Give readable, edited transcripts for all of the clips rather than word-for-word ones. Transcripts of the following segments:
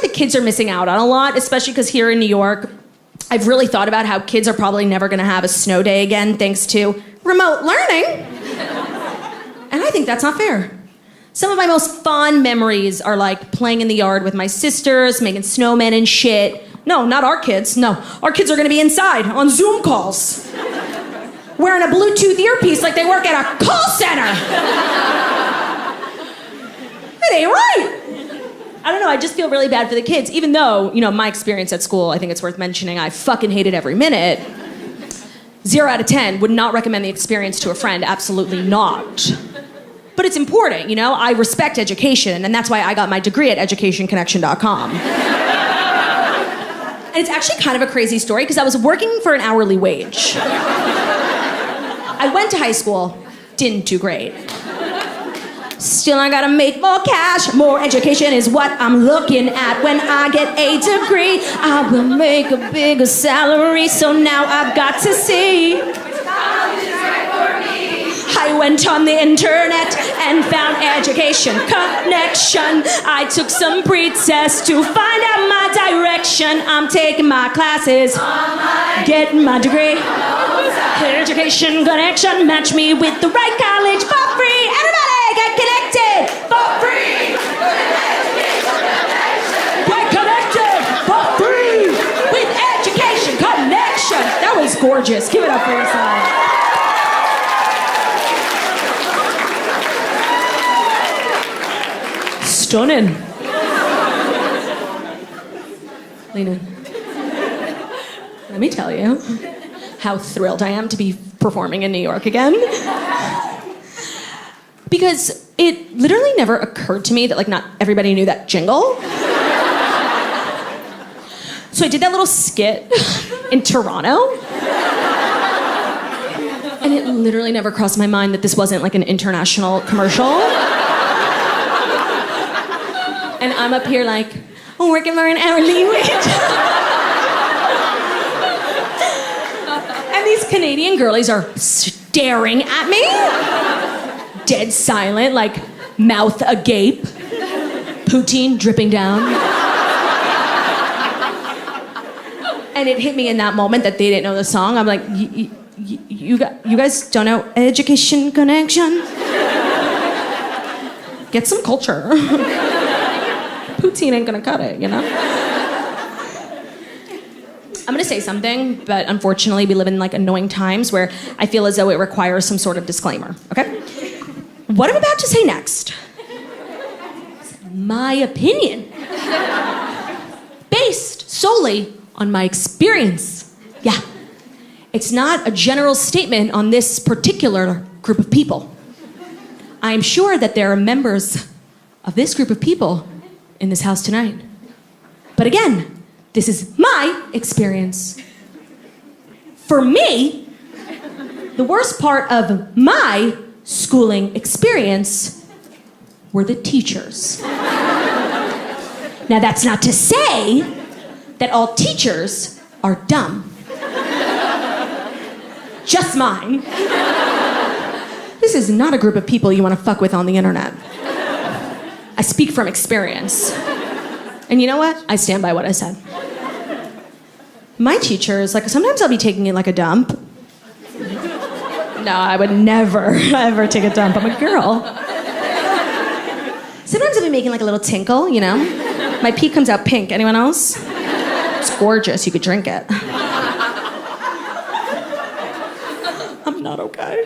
the kids are missing out on a lot, especially because here in New York, I've really thought about how kids are probably never gonna have a snow day again thanks to remote learning. And I think that's not fair. Some of my most fond memories are like playing in the yard with my sisters, making snowmen and shit. No, not our kids, no. Our kids are gonna be inside on Zoom calls, wearing a Bluetooth earpiece like they work at a call center. It ain't right. I don't know, I just feel really bad for the kids, even though, my experience at school, I think it's worth mentioning, I fucking hated every minute. 0 out of 10, would not recommend the experience to a friend, absolutely not. But it's important, I respect education, and that's why I got my degree at educationconnection.com. And it's actually kind of a crazy story, because I was working for an hourly wage. I went to high school, didn't do great. Still, I gotta make more cash. More education is what I'm looking at. When I get a degree, I will make a bigger salary. So now I've got to see. I went on the internet and found Education Connection. I took some pre-tests to find out my direction. I'm taking my classes, getting my degree. Education Connection, match me with the right college for free. Everybody get connected for free. Get connected for free with Education Connection. That was gorgeous. Give it up for yourself. Stunning. Lean in. Let me tell you how thrilled I am to be performing in New York again. Because it literally never occurred to me that not everybody knew that jingle. So I did that little skit in Toronto. And it literally never crossed my mind that this wasn't an international commercial. And I'm up here I'm working for an hourly wage. And these Canadian girlies are staring at me, dead silent, mouth agape, poutine dripping down. And it hit me in that moment that they didn't know the song. I'm like, you guys don't know Education Connection? Get some culture. Poutine ain't gonna cut it, I'm gonna say something, but unfortunately we live in annoying times where I feel as though it requires some sort of disclaimer, okay? What I'm about to say next is my opinion, based solely on my experience. Yeah, it's not a general statement on this particular group of people. I'm sure that there are members of this group of people in this house tonight. But again, this is my experience. For me, the worst part of my schooling experience were the teachers. Now, that's not to say that all teachers are dumb. Just mine. This is not a group of people you want to fuck with on the internet. I speak from experience. And you know what? I stand by what I said. My teachers, sometimes I'll be taking it like a dump. No, I would never, ever take a dump. I'm a girl. Sometimes I'll be making a little tinkle, My pee comes out pink. Anyone else? It's gorgeous. You could drink it. I'm not okay.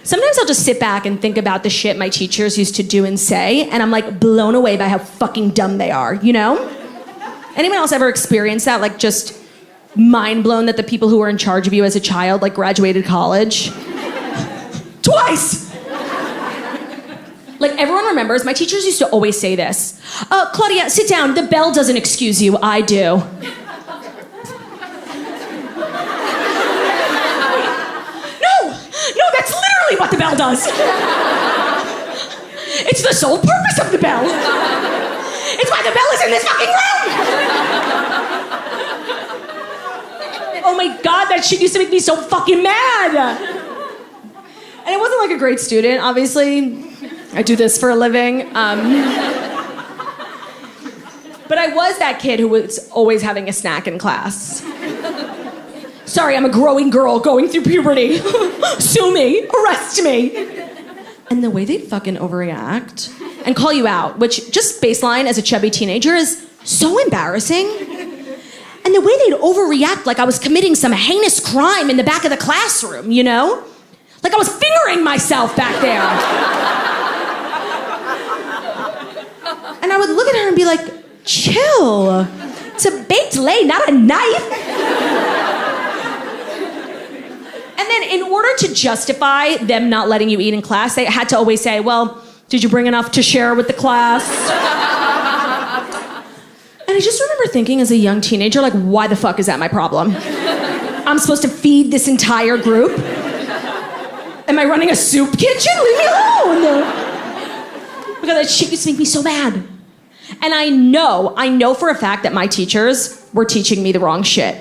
Sometimes I'll just sit back and think about the shit my teachers used to do and say, and I'm blown away by how fucking dumb they are, Anyone else ever experienced that? Just mind blown that the people who were in charge of you as a child, graduated college? Twice! Everyone remembers, my teachers used to always say this. Claudia, sit down. The bell doesn't excuse you. I do. No, that's literally what the bell does. It's the sole purpose of the bell. It's why the bell is in this fucking room. Oh my God, that shit used to make me so fucking mad. And I wasn't a great student, obviously. I do this for a living. But I was that kid who was always having a snack in class. Sorry, I'm a growing girl going through puberty. Sue me, arrest me. And the way they fucking overreact and call you out, which just baseline as a chubby teenager is so embarrassing. And the way they'd overreact like I was committing some heinous crime in the back of the classroom, you know? Like I was fingering myself back there. And I would look at her and be like, chill. It's a baked lay, not a knife. And then in order to justify them not letting you eat in class, they had to always say, well, did you bring enough to share with the class? And I just remember thinking as a young teenager, like, why the fuck is that my problem? I'm supposed to feed this entire group? Am I running a soup kitchen? Leave me alone! Because that shit used to make me so mad. And I know for a fact that my teachers were teaching me the wrong shit.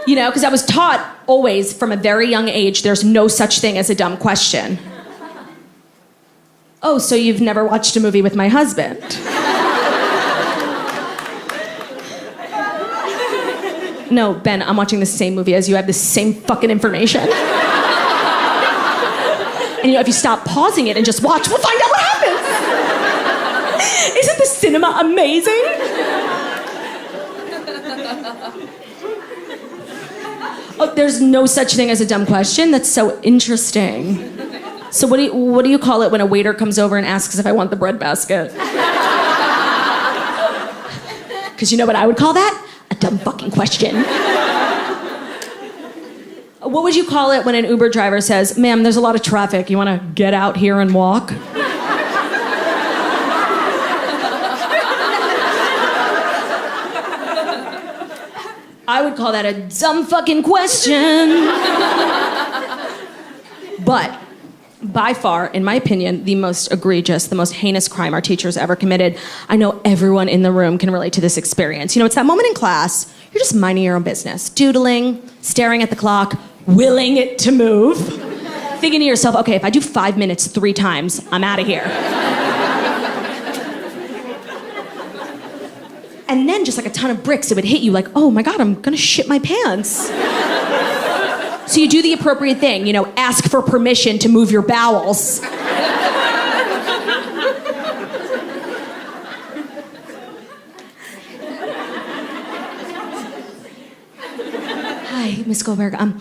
You know, because I was taught always from a very young age, there's no such thing as a dumb question. Oh, so you've never watched a movie with my husband? No, Ben, I'm watching the same movie as you. I have the same fucking information. And you know, if you stop pausing it and just watch, we'll find out what happens. Isn't the cinema amazing? Oh, there's no such thing as a dumb question? That's so interesting. So what do you call it when a waiter comes over and asks if I want the bread basket? Because you know what I would call that? A dumb fucking question. What would you call it when an Uber driver says, ma'am, there's a lot of traffic. You want to get out here and walk? I would call that a dumb fucking question. But by far, in my opinion, the most egregious, the most heinous crime our teachers ever committed. I know everyone in the room can relate to this experience. You know, it's that moment in class, you're just minding your own business, doodling, staring at the clock, willing it to move, thinking to yourself, okay, if I do 5 minutes 3 times, I'm out of here. And then just like a ton of bricks, it would hit you like, oh my God, I'm gonna shit my pants. So you do the appropriate thing, you know, ask for permission to move your bowels. Hi, Miss Goldberg. I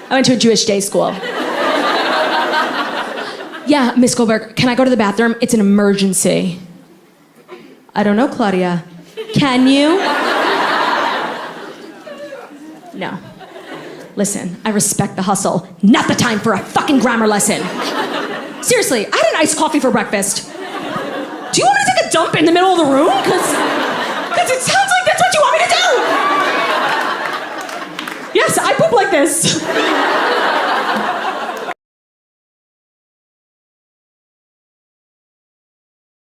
went to a Jewish day school. Yeah, Miss Goldberg, can I go to the bathroom? It's an emergency. I don't know, Claudia. Can you? No. Listen, I respect the hustle. Not the time for a fucking grammar lesson. Seriously, I had an iced coffee for breakfast. Do you want me to take a dump in the middle of the room? Because it sounds like that's what you want me to do. Yes, I poop like this.